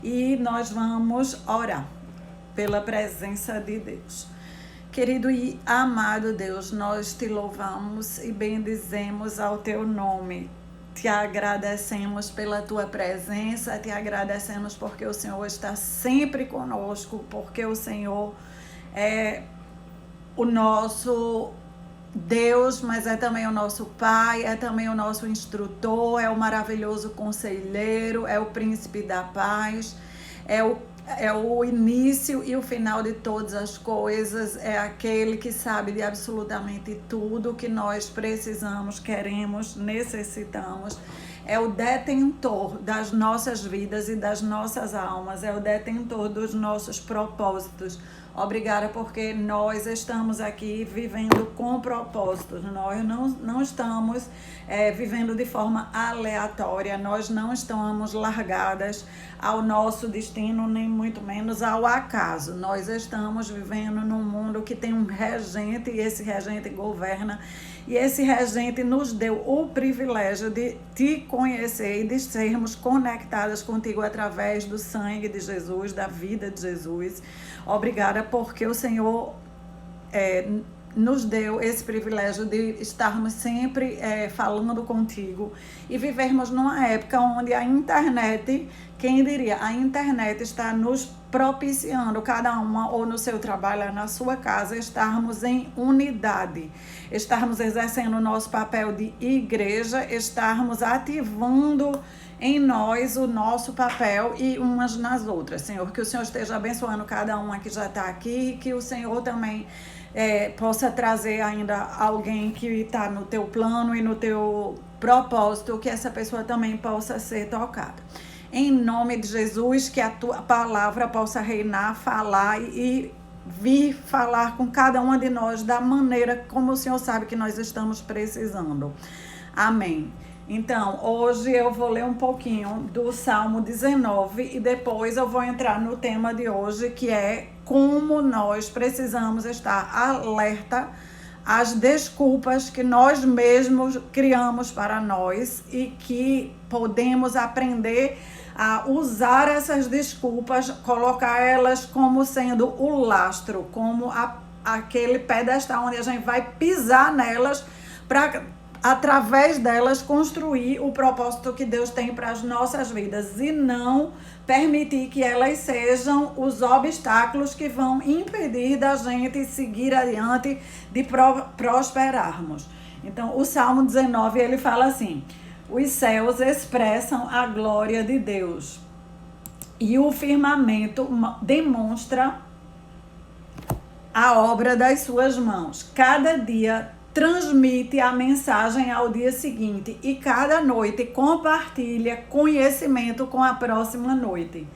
E nós vamos orar pela presença de Deus. Querido e amado Deus, nós te louvamos e bendizemos ao teu nome. Te agradecemos pela tua presença, te agradecemos porque o Senhor está sempre conosco, porque o Senhor é o nosso Deus, mas é também o nosso Pai, é também o nosso instrutor, é o maravilhoso conselheiro, é o príncipe da paz, é o início e o final de todas as coisas, é aquele que sabe de absolutamente tudo que nós precisamos, queremos, necessitamos. É o detentor das nossas vidas e das nossas almas, é o detentor dos nossos propósitos. Obrigada porque nós estamos aqui vivendo com propósitos, nós não estamos vivendo de forma aleatória, nós não estamos largadas ao nosso destino, nem muito menos ao acaso. Nós estamos vivendo num mundo que tem um regente e esse regente governa. E esse regente nos deu o privilégio de te conhecer e de sermos conectadas contigo através do sangue de Jesus, da vida de Jesus. Obrigada porque o Senhor nos deu esse privilégio de estarmos sempre falando contigo e vivermos numa época onde a internet, quem diria, a internet está nos propiciando, cada uma ou no seu trabalho, na sua casa, estarmos em unidade, estarmos exercendo o nosso papel de igreja, estarmos ativando em nós o nosso papel e umas nas outras. Senhor, que o Senhor esteja abençoando cada uma que já está aqui, que o Senhor também possa trazer ainda alguém que está no teu plano e no teu propósito, que essa pessoa também possa ser tocada. Em nome de Jesus, que a tua palavra possa reinar, falar e vir falar com cada uma de nós da maneira como o Senhor sabe que nós estamos precisando. Amém. Então, hoje eu vou ler um pouquinho do Salmo 19 e depois eu vou entrar no tema de hoje, que é como nós precisamos estar alerta às desculpas que nós mesmos criamos para nós e que podemos aprender a usar essas desculpas, colocar elas como sendo o lastro, como aquele pedestal onde a gente vai pisar nelas para, através delas, construir o propósito que Deus tem para as nossas vidas e não permitir que elas sejam os obstáculos que vão impedir da gente seguir adiante, de prosperarmos. Então, o Salmo 19, ele fala assim: os céus expressam a glória de Deus e o firmamento demonstra a obra das suas mãos. Cada dia transmite a mensagem ao dia seguinte e cada noite compartilha conhecimento com a próxima noite.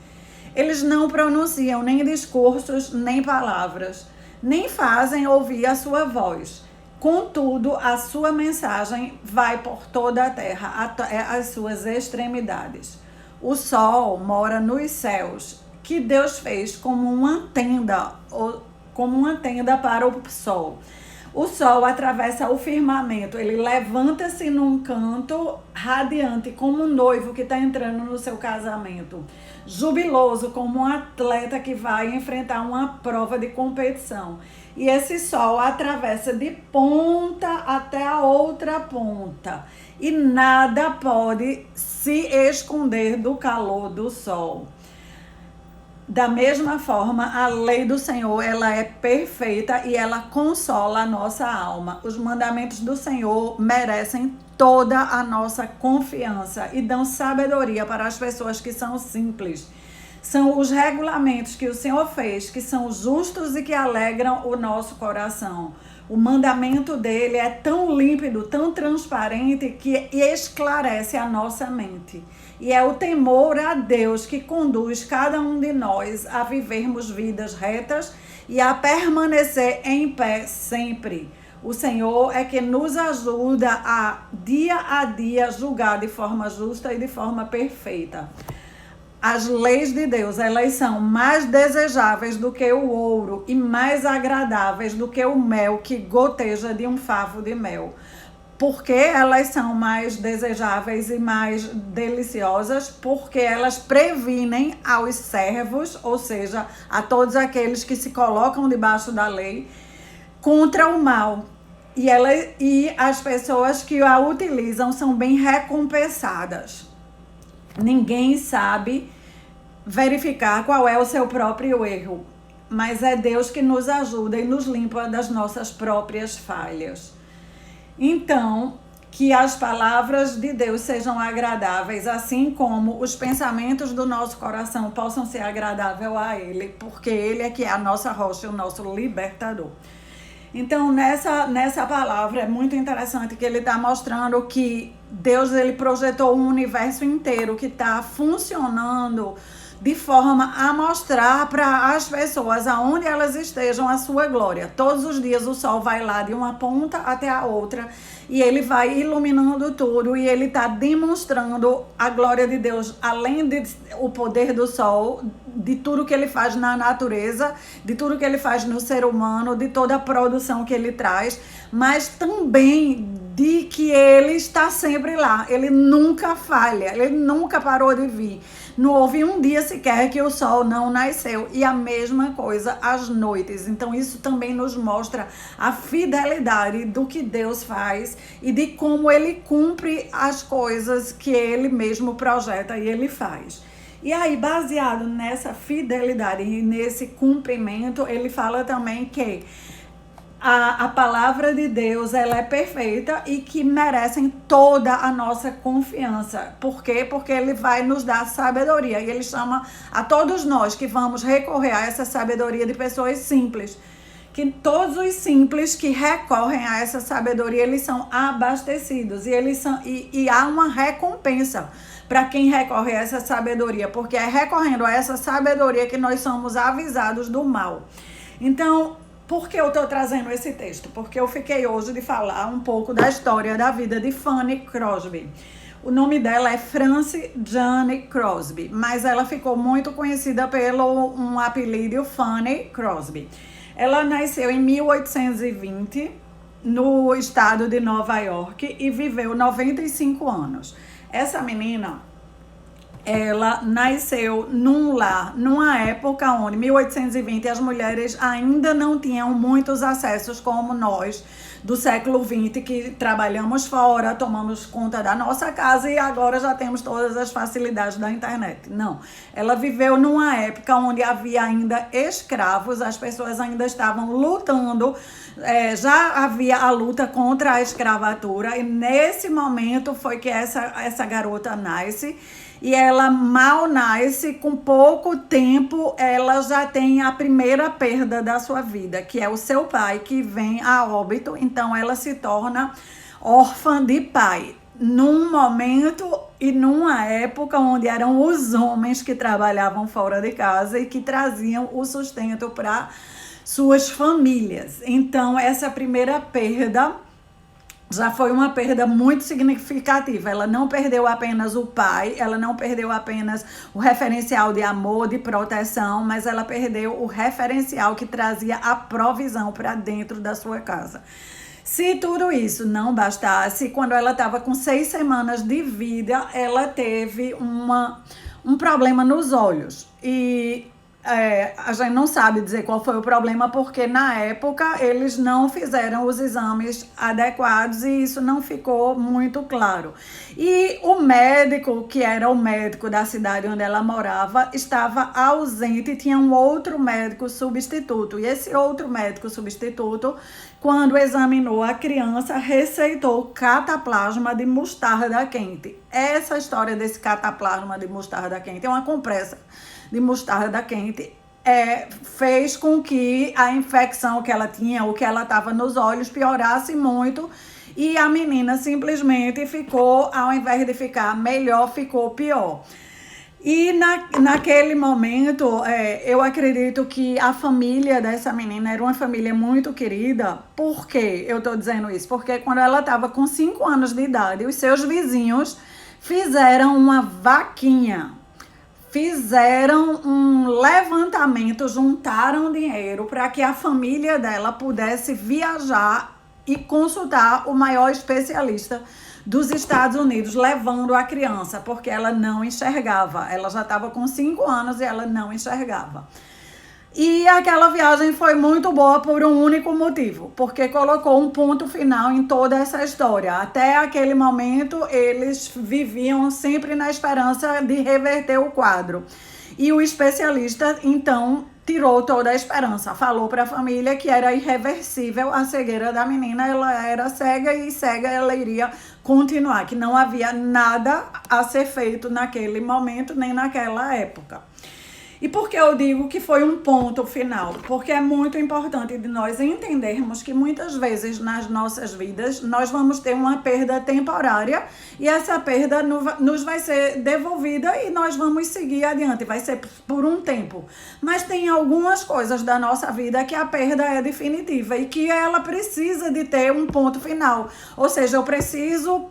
Eles não pronunciam nem discursos, nem palavras, nem fazem ouvir a sua voz. Contudo, a sua mensagem vai por toda a terra, as suas extremidades. O sol mora nos céus, que Deus fez como uma tenda para o sol. O sol atravessa o firmamento, ele levanta-se num canto radiante, como um noivo que está entrando no seu casamento, jubiloso como um atleta que vai enfrentar uma prova de competição. E esse sol atravessa de ponta até a outra ponta, e nada pode se esconder do calor do sol. Da mesma forma, a lei do Senhor, ela é perfeita e ela consola a nossa alma. Os mandamentos do Senhor merecem toda a nossa confiança e dão sabedoria para as pessoas que são simples. São os regulamentos que o Senhor fez, que são justos e que alegram o nosso coração. O mandamento dele é tão límpido, tão transparente, que esclarece a nossa mente. E é o temor a Deus que conduz cada um de nós a vivermos vidas retas e a permanecer em pé sempre. O Senhor é que nos ajuda a dia julgar de forma justa e de forma perfeita. As leis de Deus, elas são mais desejáveis do que o ouro e mais agradáveis do que o mel que goteja de um favo de mel. Porque elas são mais desejáveis e mais deliciosas, porque elas previnem aos servos, ou seja, a todos aqueles que se colocam debaixo da lei, contra o mal. E as pessoas que a utilizam são bem recompensadas. Ninguém sabe verificar qual é o seu próprio erro, mas é Deus que nos ajuda e nos limpa das nossas próprias falhas. Então, que as palavras de Deus sejam agradáveis, assim como os pensamentos do nosso coração possam ser agradáveis a Ele, porque Ele é que é a nossa rocha, o nosso libertador. Então, nessa palavra é muito interessante que ele está mostrando que Deus ele projetou um universo inteiro que está funcionando de forma a mostrar para as pessoas aonde elas estejam a sua glória. Todos os dias o sol vai lá de uma ponta até a outra e ele vai iluminando tudo e ele está demonstrando a glória de Deus, além de o poder do sol, de tudo que ele faz na natureza, de tudo que ele faz no ser humano, de toda a produção que ele traz, mas também de que ele está sempre lá, ele nunca falha, ele nunca parou de vir. Não houve um dia sequer que o sol não nasceu. E a mesma coisa às noites. Então isso também nos mostra a fidelidade do que Deus faz e de como ele cumpre as coisas que ele mesmo projeta e ele faz. E aí, baseado nessa fidelidade e nesse cumprimento, ele fala também que a palavra de Deus ela é perfeita e que merecem toda a nossa confiança. Por quê? Porque ele vai nos dar sabedoria. E ele chama a todos nós que vamos recorrer a essa sabedoria de pessoas simples. Que todos os simples que recorrem a essa sabedoria, eles são abastecidos. E há uma recompensa para quem recorre a essa sabedoria. Porque é recorrendo a essa sabedoria que nós somos avisados do mal. Então, por que eu estou trazendo esse texto? Porque eu fiquei hoje de falar um pouco da história da vida de Fanny Crosby. O nome dela é Frances Jane Crosby, mas ela ficou muito conhecida pelo um apelido Fanny Crosby. Ela nasceu em 1820 no estado de Nova York e viveu 95 anos. Essa menina, ela nasceu num lar, numa época onde, 1820, as mulheres ainda não tinham muitos acessos como nós, do século XX, que trabalhamos fora, tomamos conta da nossa casa e agora já temos todas as facilidades da internet. Não, ela viveu numa época onde havia ainda escravos, as pessoas ainda estavam lutando, já havia a luta contra a escravatura e nesse momento foi que essa garota nasce. E ela mal nasce, com pouco tempo, ela já tem a primeira perda da sua vida, que é o seu pai, que vem a óbito. Então, ela se torna órfã de pai. Num momento e numa época onde eram os homens que trabalhavam fora de casa e que traziam o sustento para suas famílias. Então, essa primeira perda já foi uma perda muito significativa. Ela não perdeu apenas o pai, ela não perdeu apenas o referencial de amor, de proteção, mas ela perdeu o referencial que trazia a provisão para dentro da sua casa. Se tudo isso não bastasse, quando ela estava com 6 semanas de vida, ela teve um problema nos olhos. E a gente não sabe dizer qual foi o problema, porque na época eles não fizeram os exames adequados e isso não ficou muito claro. E o médico, que era o médico da cidade onde ela morava, estava ausente e tinha um outro médico substituto. E esse outro médico substituto, quando examinou a criança, receitou cataplasma de mostarda quente. Essa história desse cataplasma de mostarda quente é uma compressa de mostarda quente, fez com que a infecção que ela tinha, ou que ela estava nos olhos, piorasse muito e a menina simplesmente ficou, ao invés de ficar melhor, ficou pior. E naquele momento, eu acredito que a família dessa menina era uma família muito querida. Por que eu estou dizendo isso? Porque quando ela estava com 5 anos de idade, os seus vizinhos fizeram uma vaquinha. Fizeram um levantamento, juntaram dinheiro para que a família dela pudesse viajar e consultar o maior especialista dos Estados Unidos, levando a criança, porque ela não enxergava. Ela já estava com 5 anos e ela não enxergava. E aquela viagem foi muito boa por um único motivo, porque colocou um ponto final em toda essa história. Até aquele momento, eles viviam sempre na esperança de reverter o quadro. E o especialista, então, tirou toda a esperança. Falou para a família que era irreversível a cegueira da menina, ela era cega e cega ela iria continuar, que não havia nada a ser feito naquele momento nem naquela época. E por que eu digo que foi um ponto final? Porque é muito importante de nós entendermos que muitas vezes nas nossas vidas nós vamos ter uma perda temporária e essa perda nos vai ser devolvida e nós vamos seguir adiante, vai ser por um tempo. Mas tem algumas coisas da nossa vida que a perda é definitiva e que ela precisa de ter um ponto final. Ou seja, eu preciso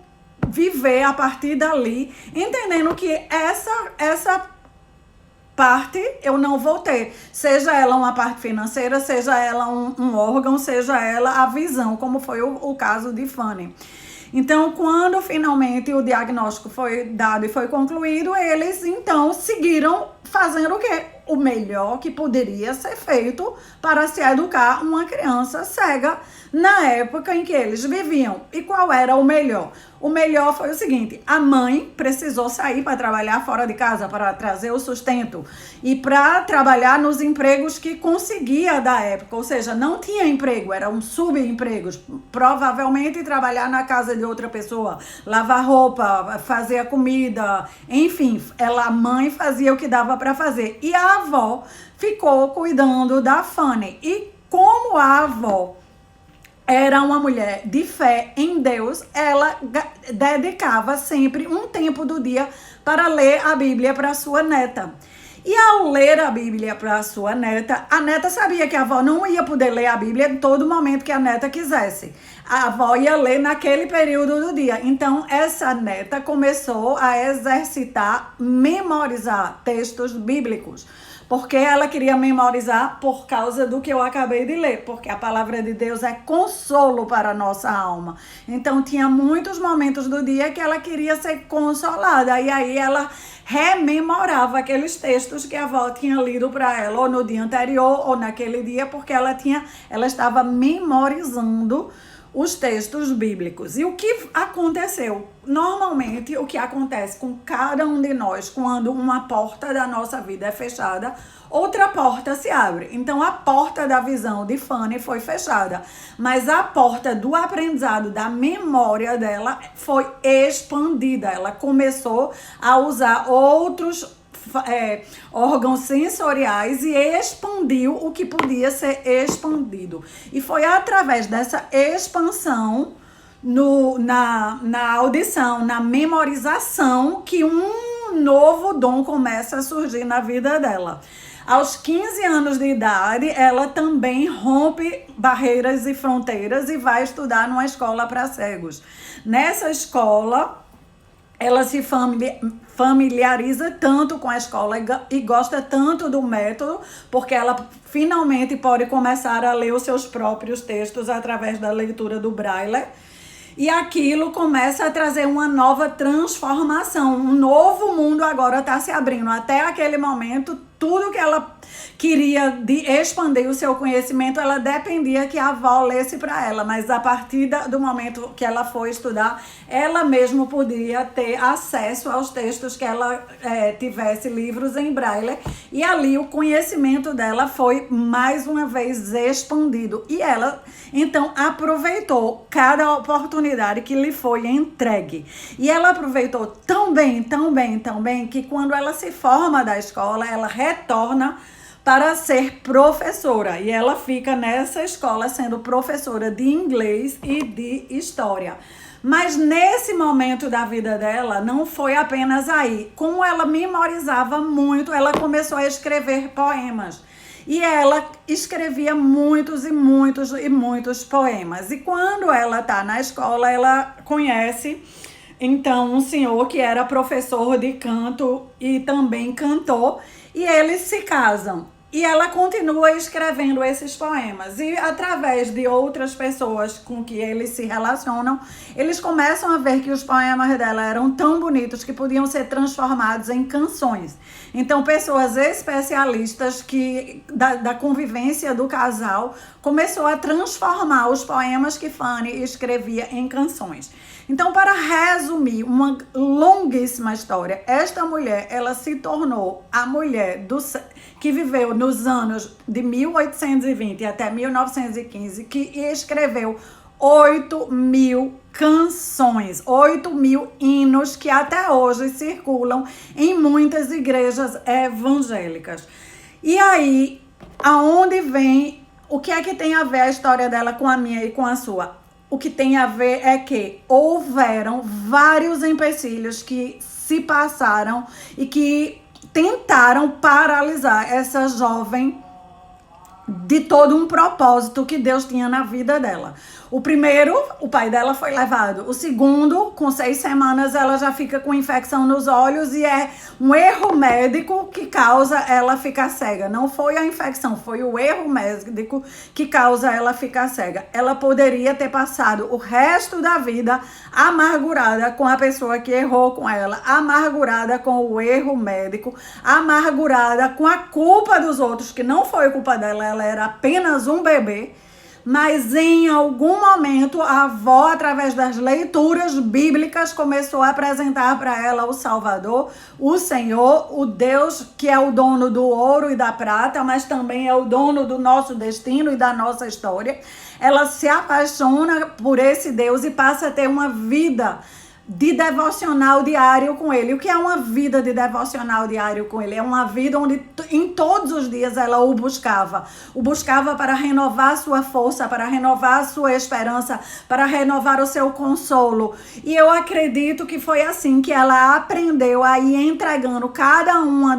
viver a partir dali, entendendo que essa parte eu não vou ter, seja ela uma parte financeira, seja ela um órgão, seja ela a visão, como foi o caso de Fanny. Então, quando finalmente o diagnóstico foi dado e foi concluído, eles então seguiram fazendo o quê? O melhor que poderia ser feito para se educar uma criança cega na época em que eles viviam. E qual era o melhor? O melhor foi o seguinte: a mãe precisou sair para trabalhar fora de casa, para trazer o sustento e para trabalhar nos empregos que conseguia da época, ou seja, não tinha emprego, eram subempregos, provavelmente trabalhar na casa de outra pessoa, lavar roupa, fazer a comida, enfim, a mãe fazia o que dava para fazer e a avó ficou cuidando da Fanny. E como a avó era uma mulher de fé em Deus, ela dedicava sempre um tempo do dia para ler a Bíblia para sua neta. E ao ler a Bíblia para sua neta, a neta sabia que a avó não ia poder ler a Bíblia em todo momento que a neta quisesse. A avó ia ler naquele período do dia. Então, essa neta começou a exercitar, memorizar textos bíblicos. Porque ela queria memorizar por causa do que eu acabei de ler, porque a palavra de Deus é consolo para a nossa alma. Então tinha muitos momentos do dia que ela queria ser consolada, e aí ela rememorava aqueles textos que a avó tinha lido para ela, ou no dia anterior, ou naquele dia, porque ela estava memorizando os textos bíblicos. E o que aconteceu? Normalmente, o que acontece com cada um de nós quando uma porta da nossa vida é fechada, outra porta se abre. Então, a porta da visão de Fanny foi fechada, mas a porta do aprendizado, da memória dela, foi expandida. Ela começou a usar outros órgãos sensoriais e expandiu o que podia ser expandido. E foi através dessa expansão na audição, na memorização, que um novo dom começa a surgir na vida dela. Aos 15 anos de idade, ela também rompe barreiras e fronteiras e vai estudar numa escola para cegos. Nessa escola, ela se familiariza tanto com a escola e gosta tanto do método, porque ela finalmente pode começar a ler os seus próprios textos através da leitura do Braille. E aquilo começa a trazer uma nova transformação. Um novo mundo agora está se abrindo. Até aquele momento, tudo que ela queria de expandir o seu conhecimento, ela dependia que a avó lesse para ela. Mas a partir do momento que ela foi estudar, ela mesma podia ter acesso aos textos que ela tivesse livros em Braille. E ali o conhecimento dela foi mais uma vez expandido. E ela, então, aproveitou cada oportunidade que lhe foi entregue. E ela aproveitou tão bem, que quando ela se forma da escola, ela retorna para ser professora. E ela fica nessa escola sendo professora de inglês e de história. Mas nesse momento da vida dela, não foi apenas aí. Como ela memorizava muito, ela começou a escrever poemas. E ela escrevia muitos e muitos e muitos poemas. E quando ela está na escola, ela conhece, então, um senhor que era professor de canto e também cantor. E eles se casam. E ela continua escrevendo esses poemas. E através de outras pessoas com que eles se relacionam, eles começam a ver que os poemas dela eram tão bonitos que podiam ser transformados em canções. Então, pessoas especialistas da convivência do casal começou a transformar os poemas que Fanny escrevia em canções. Então, para resumir uma longuíssima história, esta mulher, ela se tornou a mulher que viveu nos anos de 1820 até 1915, que escreveu 8.000 canções, 8.000 hinos que até hoje circulam em muitas igrejas evangélicas. E aí, aonde vem, o que é que tem a ver a história dela com a minha e com a sua? O que tem a ver é que houveram vários empecilhos que se passaram e que tentaram paralisar essa jovem de todo um propósito que Deus tinha na vida dela. O primeiro, o pai dela foi levado. O segundo, com 6 semanas, ela já fica com infecção nos olhos e é um erro médico que causa ela ficar cega. Não foi a infecção, foi o erro médico que causa ela ficar cega. Ela poderia ter passado o resto da vida amargurada com a pessoa que errou com ela, amargurada com o erro médico, amargurada com a culpa dos outros, que não foi culpa dela, ela era apenas um bebê. Mas em algum momento a avó, através das leituras bíblicas, começou a apresentar para ela o Salvador, o Senhor, o Deus que é o dono do ouro e da prata, mas também é o dono do nosso destino e da nossa história. Ela se apaixona por esse Deus e passa a ter uma vida de devocional diário com ele. O que é uma vida de devocional diário com ele? É uma vida onde em todos os dias ela o buscava para renovar sua força, para renovar sua esperança, para renovar o seu consolo. E eu acredito que foi assim que ela aprendeu a ir entregando cada uma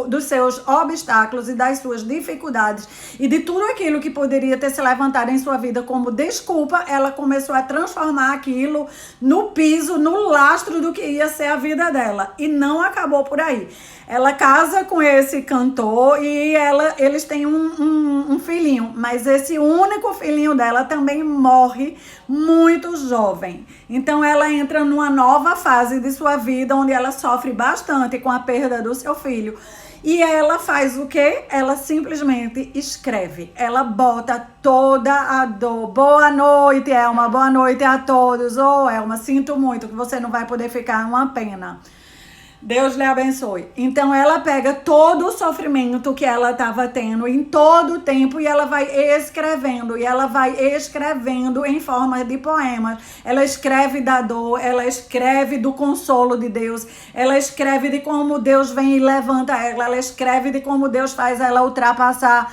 dos seus obstáculos e das suas dificuldades e de tudo aquilo que poderia ter se levantado em sua vida como desculpa, ela começou a transformar aquilo no piso, no lastro do que ia ser a vida dela. E não acabou por aí. Ela casa com esse cantor e eles têm um filhinho, mas esse único filhinho dela também morre muito jovem. Então ela entra numa nova fase de sua vida, onde ela sofre bastante com a perda do seu filho. E ela faz o quê? Ela simplesmente escreve. Ela bota toda a dor. Boa noite, Elma. Boa noite a todos. Ô, Elma, sinto muito que você não vai poder ficar, uma pena. Deus lhe abençoe. Então ela pega todo o sofrimento que ela estava tendo em todo o tempo e ela vai escrevendo. E ela vai escrevendo em forma de poemas. Ela escreve da dor, ela escreve do consolo de Deus. Ela escreve de como Deus vem e levanta ela. Ela escreve de como Deus faz ela ultrapassar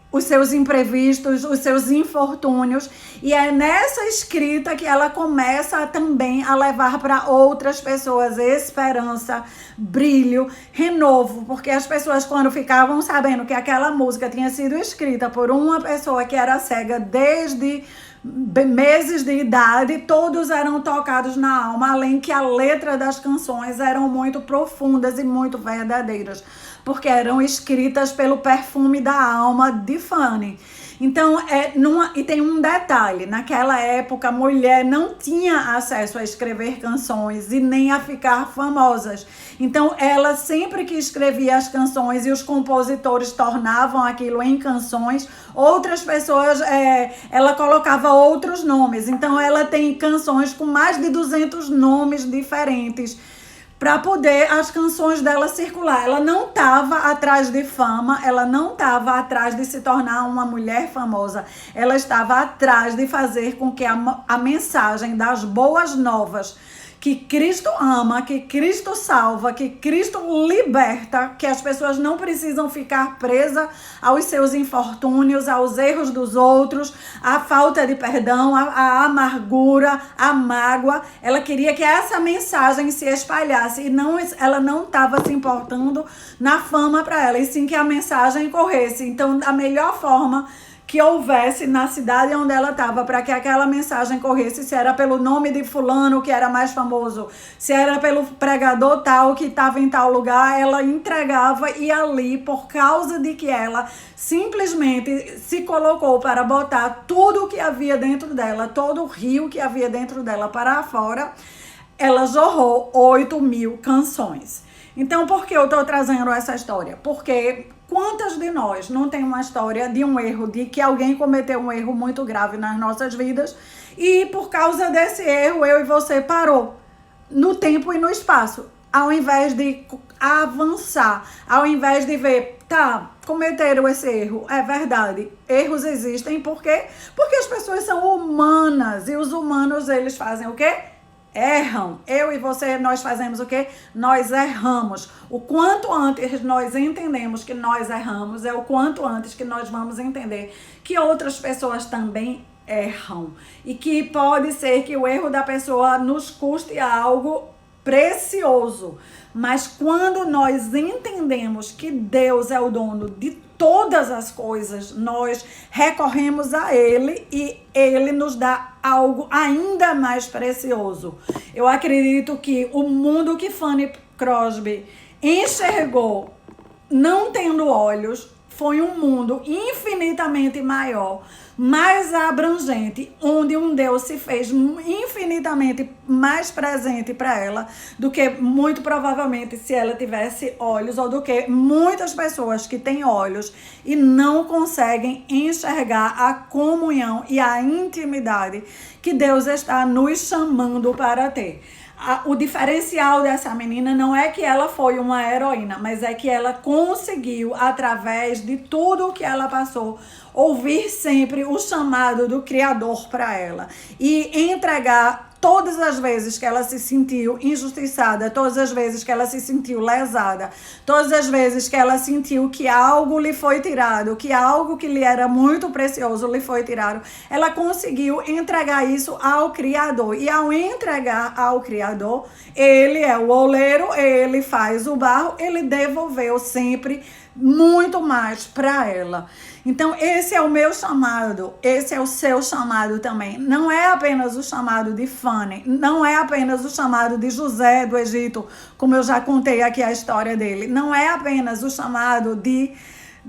os seus imprevistos, os seus infortúnios. E é nessa escrita que ela começa também a levar para outras pessoas esperança, brilho, renovo. Porque as pessoas, quando ficavam sabendo que aquela música tinha sido escrita por uma pessoa que era cega desde meses de idade, todos eram tocados na alma, além que a letra das canções eram muito profundas e muito verdadeiras, porque eram escritas pelo perfume da alma de Fanny. Então, e tem um detalhe, naquela época a mulher não tinha acesso a escrever canções e nem a ficar famosas. Então, ela sempre que escrevia as canções e os compositores tornavam aquilo em canções, outras pessoas, ela colocava outros nomes. Então, ela tem canções com mais de 200 nomes diferentes, para poder as canções dela circular. Ela não estava atrás de fama, ela não estava atrás de se tornar uma mulher famosa, ela estava atrás de fazer com que a mensagem das boas novas, que Cristo ama, que Cristo salva, que Cristo liberta, que as pessoas não precisam ficar presas aos seus infortúnios, aos erros dos outros, à falta de perdão, à amargura, à mágoa. Ela queria que essa mensagem se espalhasse e ela não estava se importando na fama para ela, e sim que a mensagem corresse. Então, a melhor forma que houvesse na cidade onde ela estava, para que aquela mensagem corresse, se era pelo nome de fulano que era mais famoso, se era pelo pregador tal que estava em tal lugar, ela entregava, e ali, por causa de que ela simplesmente se colocou para botar tudo o que havia dentro dela, todo o rio que havia dentro dela para fora, ela jorrou 8.000 canções. Então, por que eu estou trazendo essa história? Porque quantas de nós não tem uma história de um erro, de que alguém cometeu um erro muito grave nas nossas vidas, e por causa desse erro, eu e você parou no tempo e no espaço, ao invés de avançar, ao invés de ver, tá, cometeram esse erro, é verdade, erros existem, por quê? Porque as pessoas são humanas, e os humanos, eles fazem o quê? Erram. Eu e você, nós fazemos o quê? Nós erramos. O quanto antes nós entendemos que nós erramos, é o quanto antes que nós vamos entender que outras pessoas também erram. E que pode ser que o erro da pessoa nos custe algo precioso. Mas quando nós entendemos que Deus é o dono de todas as coisas, nós recorremos a Ele e Ele nos dá algo ainda mais precioso. Eu acredito que o mundo que Fanny Crosby enxergou, não tendo olhos, foi um mundo infinitamente maior, mais abrangente, onde um Deus se fez infinitamente mais presente para ela do que muito provavelmente se ela tivesse olhos, ou do que muitas pessoas que têm olhos e não conseguem enxergar a comunhão e a intimidade que Deus está nos chamando para ter. O diferencial dessa menina não é que ela foi uma heroína, mas é que ela conseguiu, através de tudo o que ela passou, ouvir sempre o chamado do Criador para ela e entregar todas as vezes que ela se sentiu injustiçada, todas as vezes que ela se sentiu lesada, todas as vezes que ela sentiu que algo lhe foi tirado, que algo que lhe era muito precioso lhe foi tirado, ela conseguiu entregar isso ao Criador. E ao entregar ao Criador, Ele é o oleiro, Ele faz o barro, Ele devolveu sempre muito mais para ela. Então, esse é o meu chamado, esse é o seu chamado também. Não é apenas o chamado de Fanny, não é apenas o chamado de José do Egito, como eu já contei aqui a história dele. Não é apenas o chamado de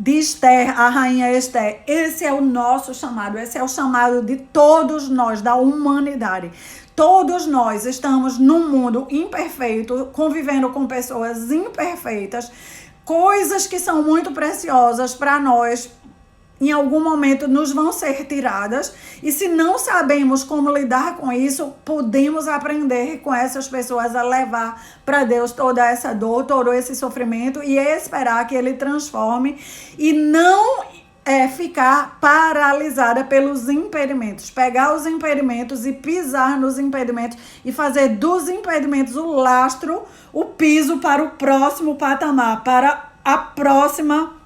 Esther, a rainha Esther. Esse é o nosso chamado, esse é o chamado de todos nós, da humanidade. Todos nós estamos num mundo imperfeito, convivendo com pessoas imperfeitas, coisas que são muito preciosas para nós, em algum momento nos vão ser tiradas, e se não sabemos como lidar com isso, podemos aprender com essas pessoas a levar para Deus toda essa dor, todo esse sofrimento, e esperar que Ele transforme, e não ficar paralisada pelos impedimentos, pegar os impedimentos e pisar nos impedimentos e fazer dos impedimentos o lastro, o piso para o próximo patamar, para a próxima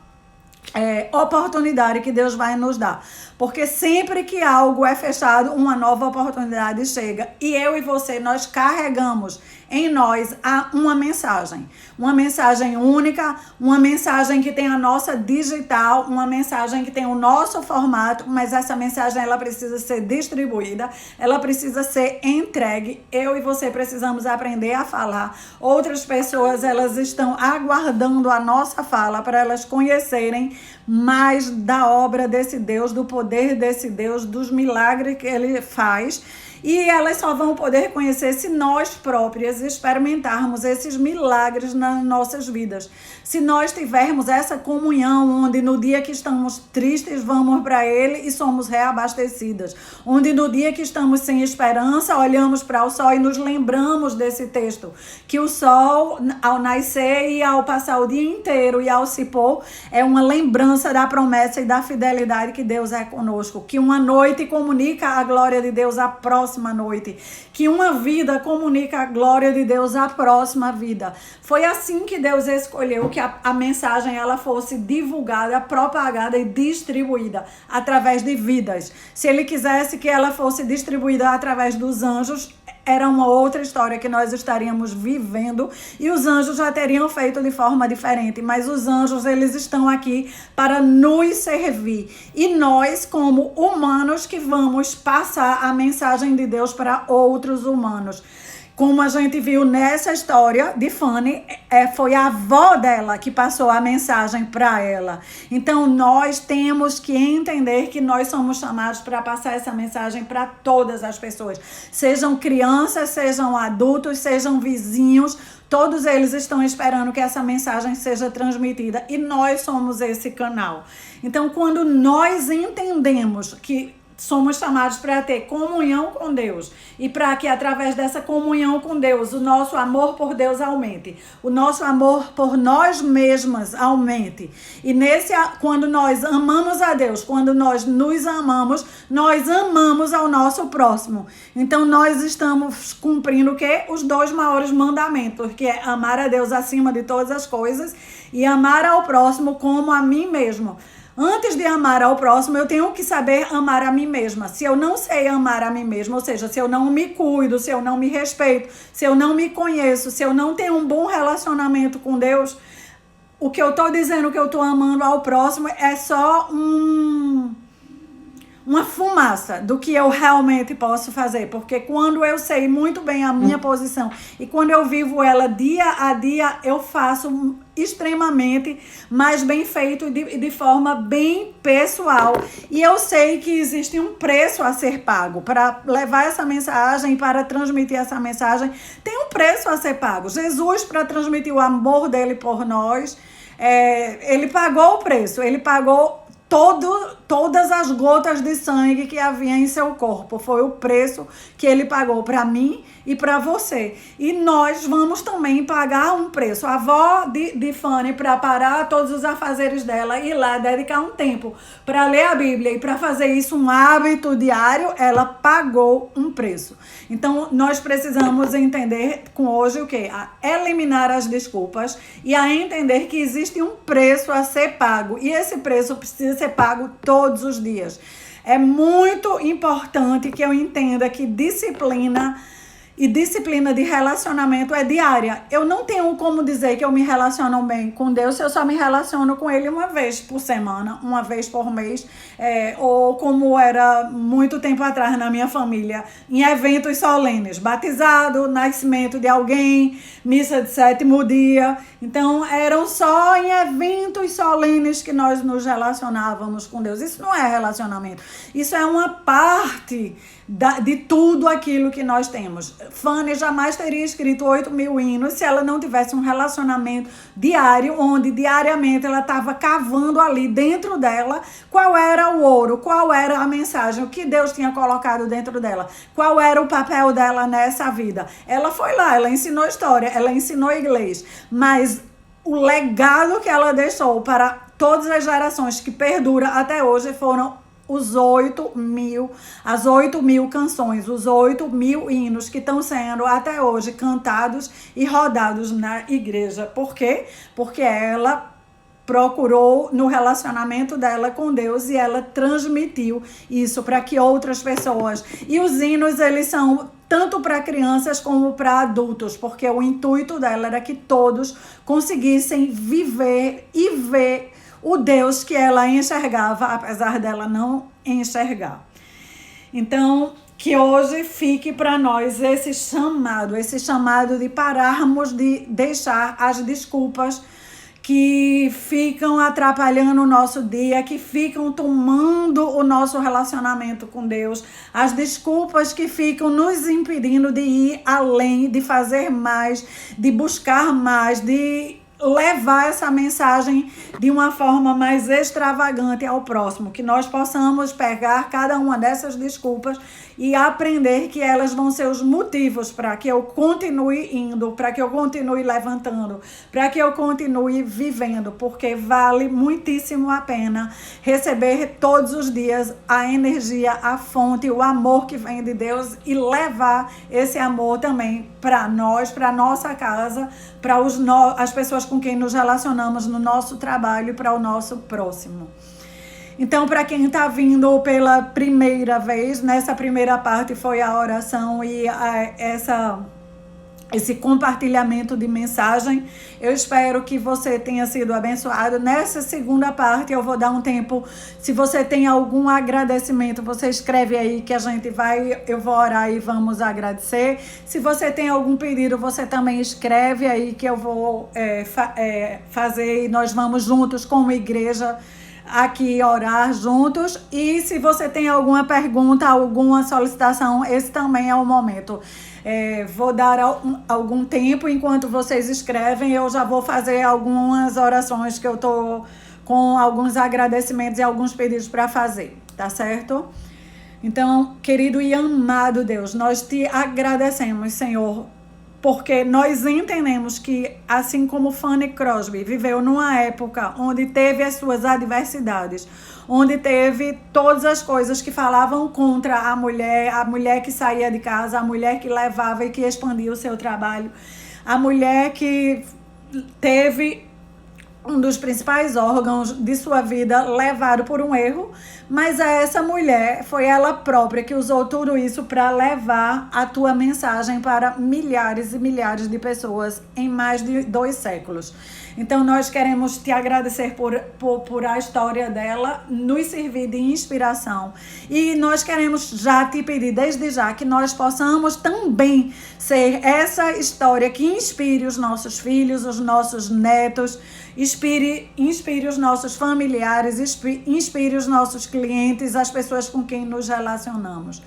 oportunidade que Deus vai nos dar. Porque sempre que algo é fechado, uma nova oportunidade chega. E eu e você, nós carregamos em nós uma mensagem única, uma mensagem que tem a nossa digital, uma mensagem que tem o nosso formato, mas essa mensagem ela precisa ser distribuída, ela precisa ser entregue. Eu e você precisamos aprender a falar. Outras pessoas, elas estão aguardando a nossa fala para elas conhecerem mais da obra desse Deus, do poder desse Deus, dos milagres que Ele faz. E elas só vão poder conhecer se nós próprias experimentarmos esses milagres nas nossas vidas. Se nós tivermos essa comunhão, onde no dia que estamos tristes, vamos para Ele e somos reabastecidas. Onde no dia que estamos sem esperança, olhamos para o sol e nos lembramos desse texto. Que o sol, ao nascer e ao passar o dia inteiro e ao se pôr, é uma lembrança da promessa e da fidelidade que Deus é conosco. Que uma noite comunica a glória de Deus à próxima noite, que uma vida comunica a glória de Deus à próxima vida. Foi assim que Deus escolheu que a mensagem ela fosse divulgada, propagada e distribuída através de vidas. Se Ele quisesse que ela fosse distribuída através dos anjos, era uma outra história que nós estaríamos vivendo e os anjos já teriam feito de forma diferente, mas os anjos, eles estão aqui para nos servir e nós, como humanos, que vamos passar a mensagem de Deus para outros humanos. Como a gente viu nessa história de Fanny, foi a avó dela que passou a mensagem para ela. Então, nós temos que entender que nós somos chamados para passar essa mensagem para todas as pessoas. Sejam crianças, sejam adultos, sejam vizinhos, todos eles estão esperando que essa mensagem seja transmitida e nós somos esse canal. Então, quando nós entendemos que somos chamados para ter comunhão com Deus e para que através dessa comunhão com Deus o nosso amor por Deus aumente, o nosso amor por nós mesmas aumente. E quando nós amamos a Deus, quando nós nos amamos, nós amamos ao nosso próximo. Então nós estamos cumprindo o quê? Os 2 maiores mandamentos, que é amar a Deus acima de todas as coisas e amar ao próximo como a mim mesmo. Antes de amar ao próximo, eu tenho que saber amar a mim mesma. Se eu não sei amar a mim mesma, ou seja, se eu não me cuido, se eu não me respeito, se eu não me conheço, se eu não tenho um bom relacionamento com Deus, o que eu estou dizendo que eu estou amando ao próximo é só uma fumaça do que eu realmente posso fazer, porque quando eu sei muito bem a minha posição e quando eu vivo ela dia a dia, eu faço extremamente mais bem feito e de forma bem pessoal. E eu sei que existe um preço a ser pago para levar essa mensagem, para transmitir essa mensagem, tem um preço a ser pago. Jesus, para transmitir o amor dele por nós, ele pagou o preço, ele pagou todas as gotas de sangue que havia em seu corpo. Foi o preço que ele pagou para mim e para você. E nós vamos também pagar um preço. A avó de Fanny, para parar todos os afazeres dela e ir lá dedicar um tempo para ler a Bíblia e para fazer isso um hábito diário, ela pagou um preço. Então, nós precisamos entender com hoje o quê? A eliminar as desculpas e a entender que existe um preço a ser pago. E esse preço precisa ser pago todos os dias. É muito importante que eu entenda que disciplina de relacionamento é diária. Eu não tenho como dizer que eu me relaciono bem com Deus se eu só me relaciono com Ele uma vez por semana, uma vez por mês, ou como era muito tempo atrás na minha família, em eventos solenes, batizado, nascimento de alguém, missa de 7º dia. Então, eram só em eventos solenes que nós nos relacionávamos com Deus. Isso não é relacionamento. Isso é uma parte de tudo aquilo que nós temos. Fanny jamais teria escrito 8.000 hinos se ela não tivesse um relacionamento diário, onde diariamente ela estava cavando ali dentro dela qual era o ouro, qual era a mensagem, o que Deus tinha colocado dentro dela, qual era o papel dela nessa vida. Ela foi lá, ela ensinou história, ela ensinou inglês, mas o legado que ela deixou para todas as gerações que perdura até hoje foram as 8.000 canções, os 8.000 hinos que estão sendo até hoje cantados e rodados na igreja. Por quê? Porque ela procurou no relacionamento dela com Deus e ela transmitiu isso para que outras pessoas. E os hinos, eles são tanto para crianças como para adultos, porque o intuito dela era que todos conseguissem viver e ver o Deus que ela enxergava, apesar dela não enxergar. Então, que hoje fique para nós esse chamado de pararmos de deixar as desculpas que ficam atrapalhando o nosso dia, que ficam tomando o nosso relacionamento com Deus, as desculpas que ficam nos impedindo de ir além, de fazer mais, de buscar mais, de levar essa mensagem de uma forma mais extravagante ao próximo, que nós possamos pegar cada uma dessas desculpas e aprender que elas vão ser os motivos para que eu continue indo, para que eu continue levantando, para que eu continue vivendo, porque vale muitíssimo a pena receber todos os dias a energia, a fonte, o amor que vem de Deus e levar esse amor também para nós, para nossa casa, para as pessoas com quem nos relacionamos no nosso trabalho e para o nosso próximo. Então, para quem está vindo pela primeira vez, nessa primeira parte foi a oração e esse compartilhamento de mensagem. Eu espero que você tenha sido abençoado. Nessa segunda parte eu vou dar um tempo, se você tem algum agradecimento, você escreve aí que eu vou orar e vamos agradecer. Se você tem algum pedido, você também escreve aí que eu vou fazer e nós vamos juntos como igreja aqui orar juntos. E se você tem alguma pergunta, alguma solicitação, esse também é o momento. Vou dar algum tempo enquanto vocês escrevem. Eu já vou fazer algumas orações que eu tô com alguns agradecimentos e alguns pedidos para fazer, tá certo? Então, querido e amado Deus, nós te agradecemos, Senhor, porque nós entendemos que, assim como Fanny Crosby viveu numa época onde teve as suas adversidades, onde teve todas as coisas que falavam contra a mulher que saía de casa, a mulher que levava e que expandia o seu trabalho, a mulher que teve um dos principais órgãos de sua vida levado por um erro, mas essa mulher foi ela própria que usou tudo isso para levar a tua mensagem para milhares e milhares de pessoas em mais de 2 séculos. Então nós queremos te agradecer por a história dela, nos servir de inspiração. E nós queremos já te pedir desde já que nós possamos também ser essa história que inspire os nossos filhos, os nossos netos, inspire os nossos familiares, inspire os nossos clientes, as pessoas com quem nos relacionamos.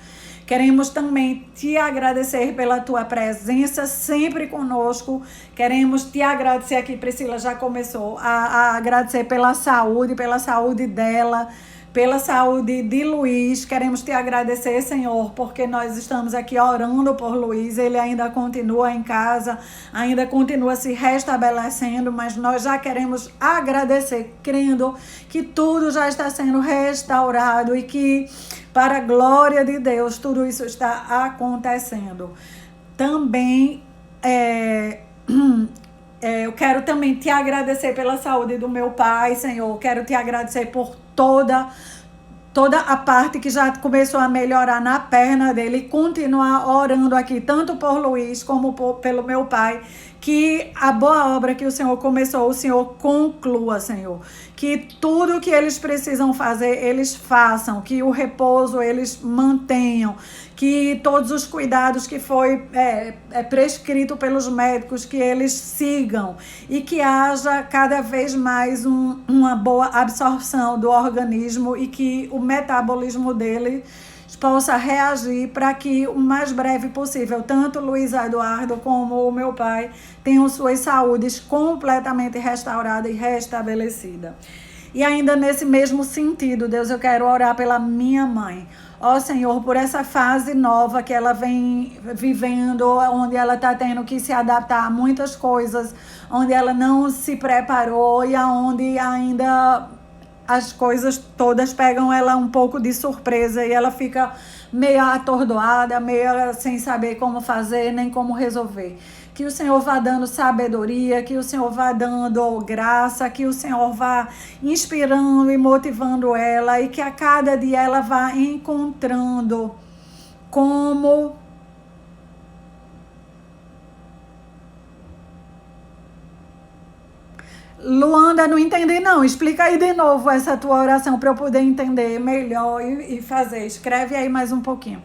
Queremos também te agradecer pela tua presença sempre conosco. Queremos te agradecer aqui, Priscila já começou a agradecer pela saúde dela, pela saúde de Luiz. Queremos te agradecer, Senhor, porque nós estamos aqui orando por Luiz. Ele ainda continua em casa, ainda continua se restabelecendo, mas nós já queremos agradecer, crendo que tudo já está sendo restaurado e que, para a glória de Deus, tudo isso está acontecendo. Também eu quero também te agradecer pela saúde do meu pai, Senhor. Quero te agradecer por toda a parte que já começou a melhorar na perna dele, e continuar orando aqui, tanto por Luiz como pelo meu pai, que a boa obra que o Senhor começou, o Senhor conclua, Senhor. Que tudo que eles precisam fazer, eles façam. Que o repouso eles mantenham. Que todos os cuidados que foi prescrito pelos médicos, que eles sigam. E que haja cada vez mais uma boa absorção do organismo e que o metabolismo dele possa reagir para que o mais breve possível, tanto Luiz Eduardo como o meu pai tenham suas saúdes completamente restaurada e restabelecida. E ainda nesse mesmo sentido, Deus, eu quero orar pela minha mãe. Ó Senhor, por essa fase nova que ela vem vivendo, onde ela está tendo que se adaptar a muitas coisas, onde ela não se preparou e aonde ainda as coisas todas pegam ela um pouco de surpresa e ela fica meio atordoada, meio sem saber como fazer nem como resolver. Que o Senhor vá dando sabedoria, que o Senhor vá dando graça, que o Senhor vá inspirando e motivando ela e que a cada dia ela vá encontrando como Luanda, não entendi não. Explica aí de novo essa tua oração para eu poder entender melhor e fazer. Escreve aí mais um pouquinho.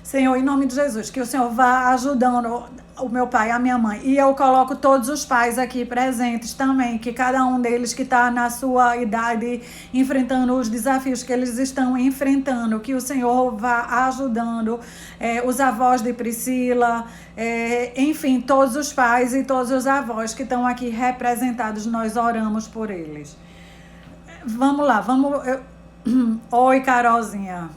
Senhor, em nome de Jesus, que o Senhor vá ajudando o meu pai, a minha mãe. E eu coloco todos os pais aqui presentes também, que cada um deles que está na sua idade, enfrentando os desafios que eles estão enfrentando, que o Senhor vá ajudando os avós de Priscila, enfim, todos os pais e todos os avós que estão aqui representados, nós oramos por eles. Vamos lá, Oi, Carolzinha.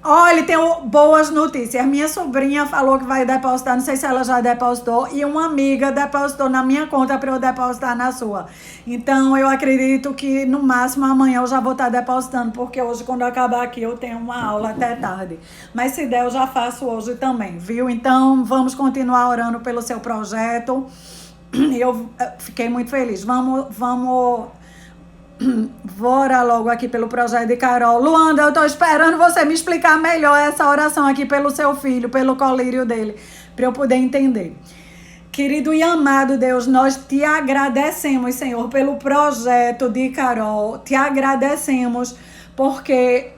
Olha, tem boas notícias. Minha sobrinha falou que vai depositar, não sei se ela já depositou, e uma amiga depositou na minha conta para eu depositar na sua. Então, eu acredito que no máximo amanhã eu já vou estar depositando, porque hoje, quando eu acabar aqui, eu tenho uma aula até tarde. Mas se der, eu já faço hoje também, viu? Então, vamos continuar orando pelo seu projeto. Eu fiquei muito feliz. Vamos Vou orar logo aqui pelo projeto de Carol. Luanda, eu estou esperando você me explicar melhor essa oração aqui pelo seu filho, pelo colírio dele, para eu poder entender. Querido e amado Deus, nós te agradecemos, Senhor, pelo projeto de Carol. Te agradecemos porque